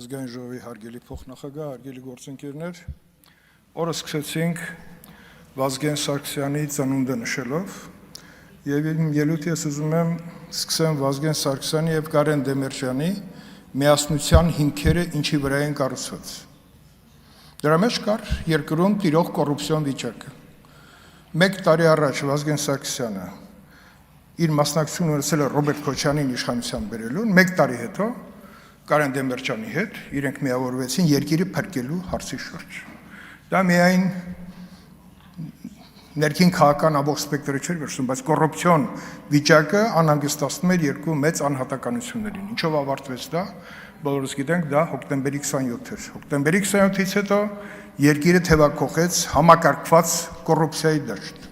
Ազգային ժողովի հարգելի փոխնախագահ, հարգելի գործընկերներ, օրը սկսեցինք Վազգեն Սարգսյանի ծնունդը նշելով եւ իմ ելույթը ես ուզում եմ սկսեմ Վազգեն Սարգսյանի եւ Կարեն Դեմիրճյանի միասնության հիմքերը ինչի վրա են կառուցված։ Դրա մեջ կար երկրում տիրող կոռուպցիոն վիճակը։ 1 տարի առաջ Վազգեն Սարգսյանը իր մասնակցությունը ունեցել է Ռոբերտ Քոչարյանին իշխանության բերելուն, 1 տարի հետո Կարեն Դեմիրճյանի հետ իրենք միավորվեցին երկիրը փրկելու հարցի շուրջ։ Դա միայն ներքին քաղաքական ամբողջ սպեկտրը չէր վերցնում, բայց կոռուպցիոն վիճակը անհանգստացնում էր երկու մեծ անհատականություններին։ Ինչով ավարտվեց դա, բոլորս գիտենք, դա հոկտեմբերի 27 էր։ Հոկտեմբերի 27-ից հետո երկիրը թևակողեց համակարգված կոռուպցիայի դաշտ։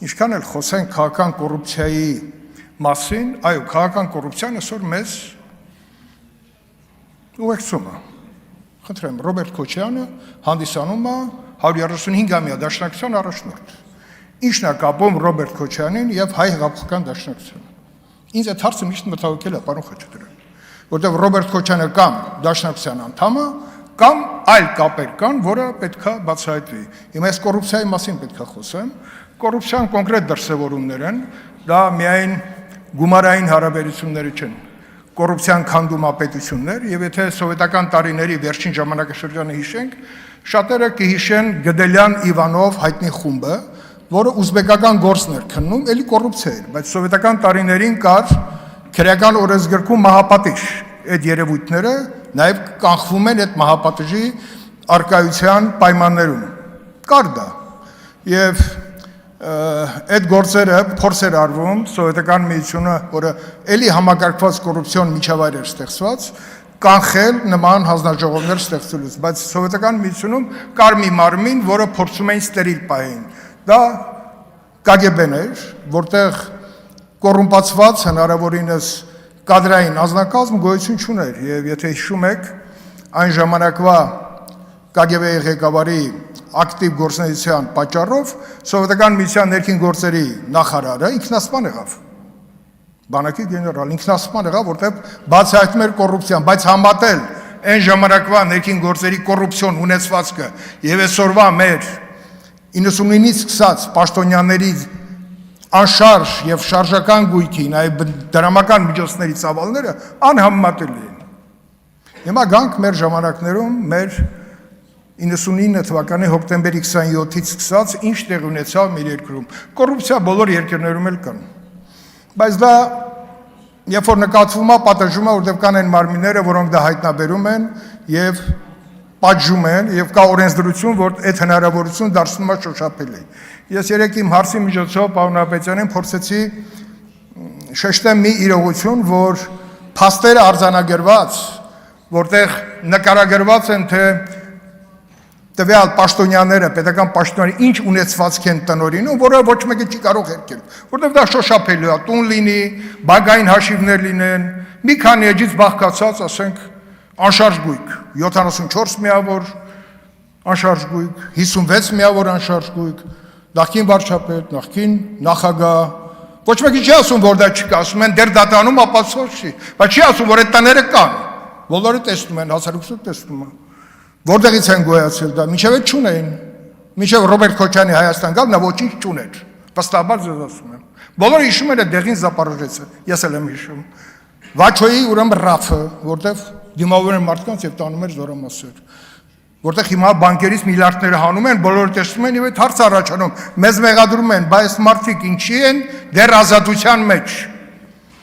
Ինչքան էլ խոսենք քաղաքական կոռուպցիայի մասին, այո, քաղաքական կոռուպցիան այսօր մեզ ուղեկցումը։ Խնդրեմ, Ռոբերտ Քոչարյանը հանդիսանում է 135-ամյա դաշնակցության առաջնորդ։ Ինչն է կապում Ռոբերտ Քոչարյանին եւ հայ հեղափոխական դաշնակցությունը։ Ինձ այդ հարցը միշտ մտահոգել է, պարոն Խաչատրյան, որտեղ Ռոբերտ Քոչարյանը կամ դաշնակցության անդամ է, կամ այլ կապեր կան, որը պետքա բացահայտվի։ Հիմա ես կոռուպցիայի մասին պետքա խոսեմ։ Կոռուպցիան կոնկրետ դրսևորումներ են, դա միայն գումարային հարաբերությունները չեն։ Կոռուպցիան քանդումապետություններ եւ եթե սովետական տարիների վերջին ժամանակաշրջանը հիշենք, շատերը կհիշեն Գդելյան Իվանով հայտնի խումբը, որը ուզբեկական գործն էր քննում, էլի կոռուպցիա էր, բայց սովետական տարիներին կար քրեական օրենսգրքում մահապատիժ, այդ երևույթները նաեւ կանխվում են այդ մահապատիժի արկայության պայմաններում։ Կար դա եւ այդ գործերը փորձ էր արվում սովետական միությունը, որը էլի համակարգված կոռուպցիոն միջավայր էր ստեղծված, կանխել նման հանձնաժողովներ ստեղծելուց, բայց սովետական միությունում կար մի մարմին, որը փորձում էին ստերիլ պահել։ Դա KGB-ն էր, որտեղ կոռումպացված հնարավորինս կադրային անձնակազմ գոյություն չուներ, եւ եթե հիշում եք, այն ժամանակվա KGB-ի ղեկավարի ակտիվ գործունեության պատճառով սովետական միության ներքին գործերի նախարարը ինքնասպան եղավ։ Բանակի գեներալ ինքնասպան եղավ, որտեղ բացահայտում էր կոռուպցիան, բայց համատել այն ժամանակվա ներքին գործերի կոռուպցիոն ունեցվածքը եւ այսօրվա մեր 99-ից սկսած պաշտոնյաների անշարժ եւ շարժական գույքի, նաեւ դրամական միջոցների ծավալները անհամեմատելի են։ Հիմա գանք մեր ժամանակներում մեր 99 թվականի հոկտեմբերի 27-ից սկսած ինչ տեղ ունեցավ մեր երկրում։ Կոռուպցիա բոլոր երկրներում էլ կան։ Բայց դա երբ որ նկատվում է, պատժում է, որտեղ կան այն մարմինները, որոնք դա հայտնաբերում են եւ պատժում են եւ կա օրենսդրություն, որ այդ հնարավորությունը դարձնում է շոշափելի։ Ես երեք իմ հարցի միջոցով պարոն Ապետյանին փորձեցի շեշտեմ մի իրողություն, որ փաստերը արձանագրված, որտեղ նկարագրված են թե տվյալ պաշտոնյաները, պետական պաշտոնյաները ինչ ունեցվածք են տնօրինում, որը ոչ մեկը չի կարող հերկել, որտեղ դա շոշափելի է, տուն լինի, բանկային հաշիվներ լինեն, մի քանի էջից բաղկացած, ասենք, անշարժ գույք, 74 միավոր անշարժ գույք, 56 միավոր անշարժ գույք, նախկին վարչապետ, նախկին նախագահ, ոչ մեկը չի ասում, որ դա չկա, ասում են դեռ դատանում ապացույց չի, բայց չի ասում, որ այդ տները կան, բոլորը տեսնում են, հասարակությունը տեսնում է։ Որտեղից են գոյացել դա, մինչև այդ չունեին, մինչև Ռոբերտ Քոչարյանի Հայաստան գալ, նա ոչինչ չուներ, վստահաբար ձեզ ասում եմ։ Բոլորը հիշում են այդ դեղին Զապարոժեցը, ես էլ եմ հիշում։ Վաչոյի ուրեմն ռաֆը, որտեղ դիմավոր են մարդկանց եւ տանում էր զորամասեր, որտեղ հիմա բանկերից միլիարդները հանում են, բոլորը տեսնում են եւ այդ հարց առաջանում, մեզ մեղադրում են, բայց մարդիկ ինչի են դեռ ազատության մեջ։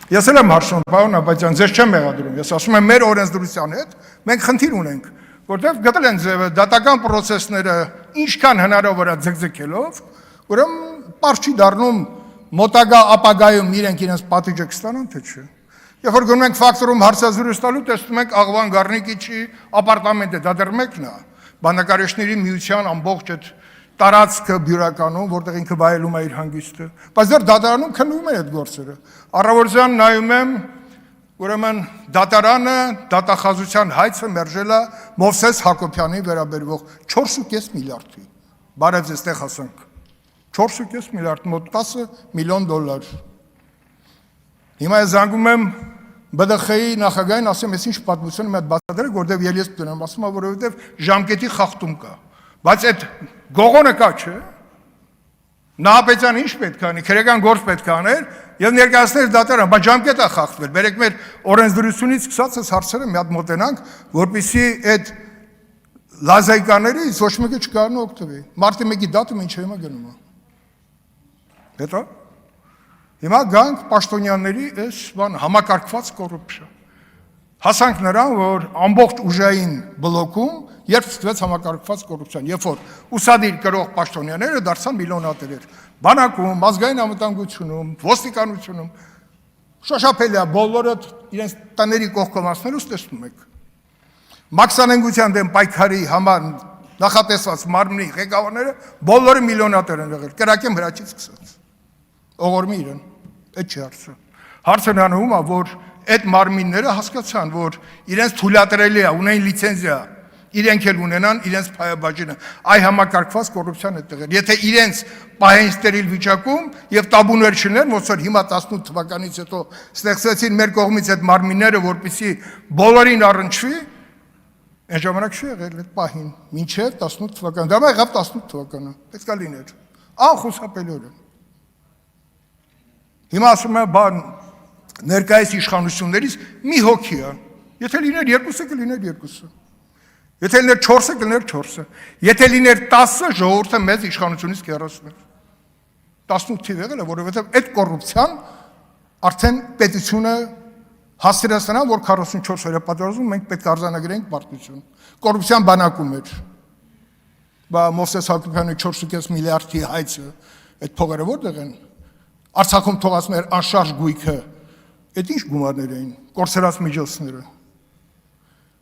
Ես էլ եմ հարցնում, պարոն Ապետյան, ձեզ չեմ մեղադրում, ես ասում եմ մեր օրենսդրության հետ մենք խնդիր ունենք, որտեղ գտել են ձևը դատական process-ները ինչքան հնարավոր է ձգձգելով, ուրեմն պարզ չի դառնում մոտակա ապագայում իրենց պատիժը կստանան, թե չէ։ Երբ որ գնում ենք ֆակտորում հարցազրույց տալու, տեսնում ենք Աղվան Գառնիկիչի ապարտամենտը, դա դեռ մեկն է, բանականերների միության ամբողջ այդ տարածքը բյուրականում, որտեղ ինքը վայելում է իր հանգիստը, բայց դեռ դատարանում քննվում են այդ գործերը։ Առավոտյան նայում եմ, ուրեմն դատարանը դատախազության հայցը մերժել է Մովսես Հակոբյանին վերաբերող 4.5 միլիարդի։ Բարև ձեզ տեղ հասանք։ 4.5 միլիարդ, մոտ $10 միլիոն։ Հիմա ես զանգում եմ ԲԴԽ-ի նախագահին ասեմ, ես ինչ պատմություն եմ այդ բացատրել, որտեղ ես դնեմ, ասում եմ, որովհետև ժամկետի խախտում կա։ Բայց այդ գողոնը կա, չէ՞։ Նահապետյանը ինչ պետք է անի, քրեական գործ պետք է աներ եւ ներկայացնել դատարան, բայց ժամկետը խախտվել։ Բերեք մեր օրենսդրությունից սկսած այս հարցերը մի հատ մոտենանք, որպեսզի այդ լազայկաներից ոչ մեկը չկարողանա օգտվել։ Մարտի 1-ի դատումը ինչ է հիմա գնում է։ Հետո հիմա գանք պաշտոնյաների այս բան համակարգված կոռուպցիա։ Հասանք նրան, որ ամբողջ ուժային բլոկում երբ ստվեց համակարգված կոռուպցիան, երբ որ ուսադիր կրող պաշտոնյաները դարձան միլիոնատերեր։ Բանակում, ազգային անվտանգությունում, ոստիկանությունում շոշափելի է, բոլորը իրենց տների կողքոմացնելուց տեսնում եք։ Մաքսանենգության դեմ պայքարի համար նախատեսված մարմնի ղեկավարները բոլորը միլիոնատեր են եղել, կրակեմ հրաչից սկսած։ Օղորմի իրեն, այդ չի հարցը։ Հարցը նրանում է, որ այդ մարմինները հասկացան, որ իրենց թույլատրելի է, ունեն լիցենզիա, իրենք էլ ունենան իրենց փայաբաժինը։ Այ համակարգված կոռուպցիան է տեղել։ Եթե իրենց պահեն ստերիլ վիճակում եւ տաբուներ չունեն, ոնց որ հիմա 18 թվականից հետո ստեղծեցին մեր կողմից այդ մարմինները, որպեսզի բոլորին առնչվի, այն ժամանակ չի եղել այդ պահին, մինչև 18 թվական։ Դա եղավ 18 թվականը, պետք է լիներ։ Անխուսափելիորեն։ Հիմա ասում եմ, բան ներկայիս իշխանություններից մի հոգի է։ Եթե լիներ երկուսը, կլիներ երկուսը։ Եթե լիներ 4-ը, կլիներ 4-ը։ Եթե լիներ 10-ը, ժողովուրդը մեծ իշխանությունից կհեռացներ։ 18 թիվ եղել է, որովհետև այդ կոռուպցիան արդեն պետությունը հասցրեցնա, որ 44 օրը պատերազմում մենք պետք է արձանագրենք պարտություն։ Կոռուպցիան բանակում էր։ Բա Մովսես Հակոբյանի 4.5 միլիարդի հայցը, այդ փողերը որտեղ են։ Արցախում թողած մեր անշարժ գույքը, այդ ինչ գումարներ էին, կորցրած միջոցները։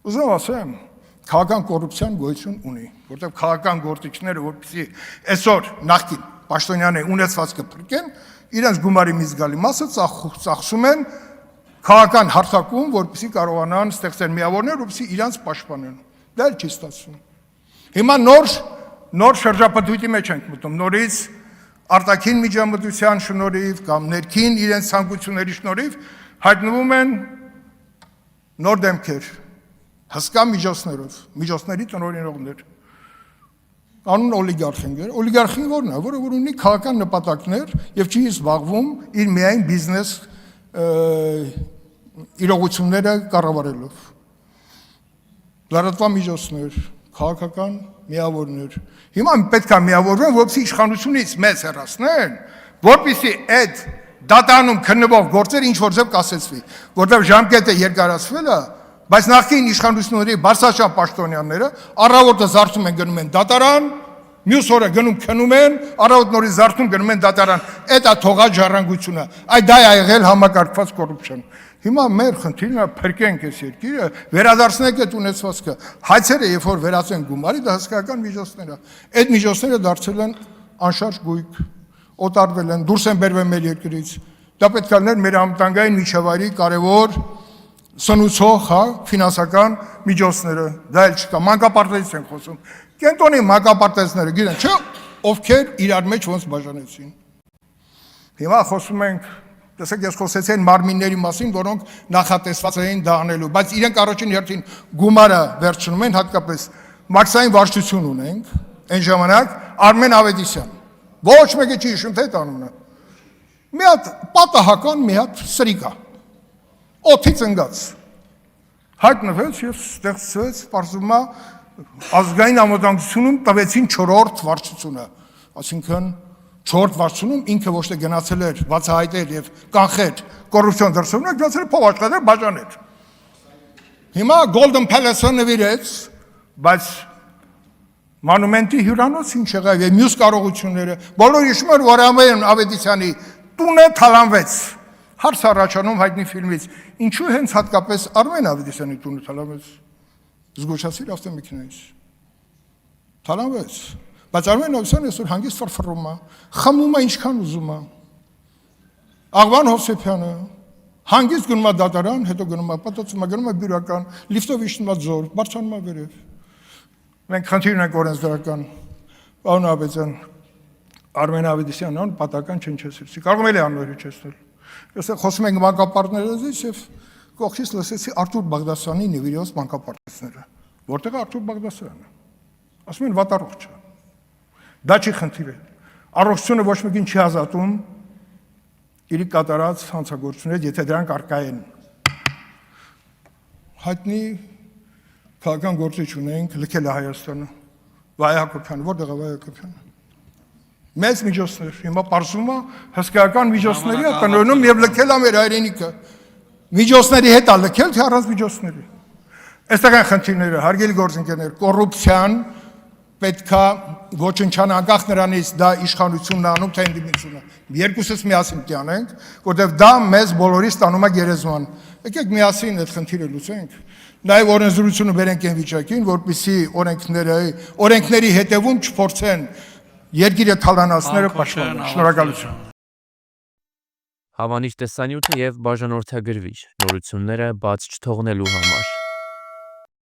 Ուզում ասեմ, քաղաքական կոռուպցիան գոյություն ունի, որտեղ քաղաքական գործիչները, որպեսզի այսօր նախկին պաշտոնյաների ունեցվածքը փրկեն, իրենց գումարի մի զգալի մասը ծախսում են քաղաքական հարթակում, որպեսզի կարողանան ստեղծել միավորներ, որպեսզի իրենց պաշտպանեն։ Դա էլ չի ստացվում։ Հիմա նոր շրջապատույտի մեջ ենք մտնում, նորից արտաքին միջամտության շնորհիվ կամ ներքին իրենց ցանկությունների շնորհիվ հայտնվում են նոր դեմքեր, հսկա միջոցներով, միջոցների տնօրինողներ։ Անուն օլիգարխներ, օլիգարխին որն է, որը որ ունի քաղաքական նպատակներ եւ չի զբաղվում իր միայն բիզնես իրողությունները կառավարելով։ Լրատվա միջոցներ, քաղաքական միավորներ։ Հիմա պետք է միավորվեն, որպեսզի իշխանությունից մեզ հեռացնեն, որպեսզի այդ դատանում քննվող գործերը ինչ որ ձև կասեցվի, որտեղ ժամկետը երկարացվել է, բայց նախկին իշխանությունների բարձրաշան պաշտոնյաները առավոտը զարթում են գնում են դատարան, մյուս օրը գնում քնում են, առավոտ նորից զարթում գնում են դատարան։ Այդ է թողած ժառանգությունը։ Այ դա է եղել համակարգված կոռուպցիան։ Հիմա մեր խնդիրն է փրկենք այս երկիրը, վերադարձնենք այդ ունեցվածքը։ Հայցերը երբ որ վերածեն գումարի, դա հսկայական միջոցներ է։ Այդ միջոցները դարձել են անշարժ գույք, օտարվել են, դուրս են բերվել մեր երկրից։ Դա պետք է լիներ մեր անվտանգային միջավայրի կարևոր սնուցող, ֆինանսական միջոցները։ Դա էլ չկա, մանկապարտեզից են խոսում։ Կենտոնի մանկապարտեզները գիտեն, չէ՞, ովքեր իրար մեջ ոնց բաժանեցին։ Հիմա խոսում ենք, տեսեք, ես խոսեցի այն մարմինների մասին, որոնք նախատեսված էին դա անելու, բայց իրենք առաջին հերթին գումարը վերցնում են, հատկապես մաքսային վարչություն ունենք, այն ժամանակ Արմեն Ավետիսյան, ոչ մեկը չի հիշում, թե այդ անունը։ Մի հատ պատահական մի հատ սրիկա, օդից ընկած, հայտնվեց եւ ստեղծվեց, պարզվում է, ազգային անվտանգությունում տվեցին 4-րդ վարչությունը, այսինքն 4-րդ վարչությունում ինքը ոչ թե գնացել էր բացահայտել եւ կանխել կոռուպցիոն դրսևորումներ, գնացել էր փող աշխատել, բաժանել։ Հիմա Golden Palace-ը նվիրեց, բայց Մանումենտի հյուրանոց ինչ եղավ եւ մյուս կարողությունները, բոլորը հիշում են, որ Արմեն Ավետիսյանի տունը թալանվեց։ Հարց առաջանում հայտնի ֆիլմից, ինչու հենց հատկապես Արմեն Ավետիսյանի տունը թալանվեց։ Զգուշացիր ավտոմեքենայից։ Թալանվեց։ Բայց Արմեն Ավետիսյանը այսօր հանգիստ ֆրֆռում է, խմում է ինչքան ուզում է։ Աղվան Հովսեփյանը հանգիստ գնում է դատարան, հետո գնում է պատոցում է, գնում է բյուրական, լիֆտով իջնում է ձոր, բարձրանում է վերև։ Մենք խնդիր ունենք օրենսդրական, պարոն Աբեձյան, Արմեն Ավետիսյանն պատական չնչեցրեցի, կարող է անվերիչեցնել։ Ես խոսում ենք մանկապարտեզից եւ Կողքից լսեցի Արտուր Բաղդասարյանի նվիրված մանկապարտեզները։ Որտեղ է Արտուր Բաղդասարյանը։ Ասում են վատ առողջ է։ Դա չի խնդիրը։ Առողջությունը ոչ մեկին չի ազատում իր կատարած հանցագործությունները, եթե դրանք առկա են։ Հայտնի քաղաքական գործիչ ունենք, լքել է Հայաստանը։ Վայ Հակոբյանը, որտեղ է Վայ Հակոբյանը։ Մեծ միջոցներ, հիմա պարզվում է հսկայական միջոցների է տնօրինում եւ լքել է մեր հայրենիքը։ Միջոցների հետ է լքել, թե առանց միջոցների։ Այստեղ են խնդիրները, հարգելի գործընկերներ, կոռուպցիան պետքա ոչնչան անկախ նրանից դա իշխանությունն է անում, թե ընդդիմությունը։ Երկուսս միասին տյանենք, որտեղ դա մեզ բոլորիս տանում է գերեզման։ Եկեք միասին այդ խնդիրը լուծենք։ Նաև օրենսդրությունը բերենք այն վիճակին, որպեսզի օրենքների հետևում չփորձեն երկիրը թալանացները պաշտպանել։ Շնորհակալություն։ Հավանիչ տեսանյութը եւ բաժանորդագրվիչ նորությունները բաց չթողնելու համար